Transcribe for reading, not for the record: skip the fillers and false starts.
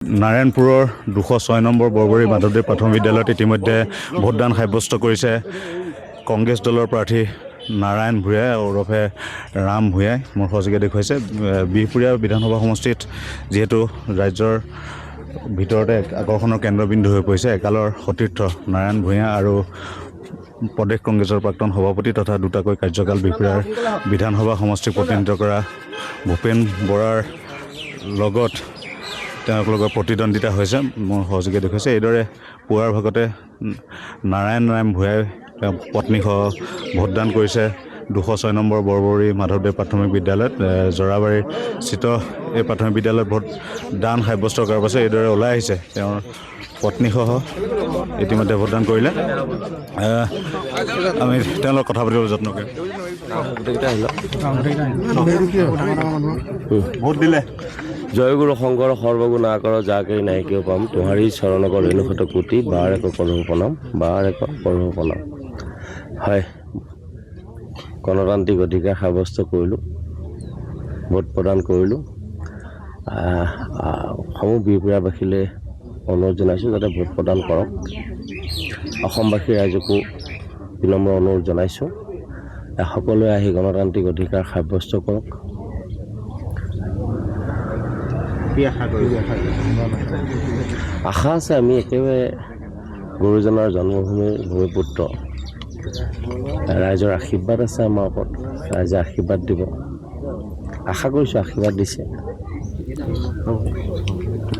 নাৰায়ণপুৰৰ 206 নম্বৰ বৰবৰী মাধৱদেৱ প্ৰাথমিক বিদ্যালয়ত ইতিমধ্যে ভোটদান সাব্যস্ত কৰিছে কংগ্ৰেছ দলৰ প্ৰাৰ্থী নাৰায়ণ ভূঞাই ওৰফে ৰাম ভূঞাই মোৰ সহযোগে দেখুৱাইছে। বিহপুৰীয়া বিধানসভা সমষ্টিত যিহেতু ৰাজ্যৰ ভিতৰতে আকৰ্ষণৰ কেন্দ্ৰবিন্দু হৈ পৰিছে একালৰ সতীৰ্থ নাৰায়ণ ভূঞা আৰু প্ৰদেশ কংগ্ৰেছৰ প্ৰাক্তন সভাপতি তথা দুটাকৈ কাৰ্যকাল বিহপুৰীয়াৰ বিধানসভা সমষ্টিক প্ৰতিনিধিত্ব কৰা ভূপেন বৰাৰ লগত তেওঁলোকৰ প্ৰতিদ্বন্দ্বিতা হৈছে মোৰ সহযোগে দেখুৱাইছে। এইদৰে পুৱাৰ ভাগতে নাৰায়ণ ভূঞাই পত্নীসহ ভোটদান কৰিছে 206 নম্বৰ বৰবৰী মাধৱদেৱ প্ৰাথমিক বিদ্যালয়ত। জৰাবাৰীৰ স্থিত এই প্ৰাথমিক বিদ্যালয়ত ভোটদান সাব্যস্ত কৰাৰ পাছত এইদৰে ওলাই আহিছে তেওঁৰ পত্নীসহ ইতিমধ্যে ভোটদান কৰিলে। আমি তেওঁলোকক কথা পাতিবলৈ যত্ন কৰিম। ভোট দিলে জয়গুৰু শংকৰ সৰ্বগুণ আকৰ যাকে নাইকিয় পাম তোহাৰী চৰণক ৰেণুশত কোটি বাৰ এক কৰোহ প্ৰণাম বাৰ এক কৰোহ প্ৰণাম। হয়, গণতান্ত্ৰিক অধিকাৰ সাব্যস্ত কৰিলোঁ, ভোট প্ৰদান কৰিলোঁ। সমূহ বিহপুৰীয়াবাসীলৈ অনুৰোধ জনাইছোঁ যাতে ভোট প্ৰদান কৰক। অসমবাসী ৰাইজকো বিনম্ৰ অনুৰোধ জনাইছোঁ সকলোৱে আহি গণতান্ত্ৰিক অধিকাৰ সাব্যস্ত কৰক। আশা আছে আমি একেবাৰে গুৰুজনাৰ জন্মভূমিৰ ভূমিপুত্ৰ, ৰাইজৰ আশীৰ্বাদ আছে আমাৰ ওপৰত, ৰাইজে আশীৰ্বাদ দিব। আশা কৰিছোঁ আশীৰ্বাদ দিছে।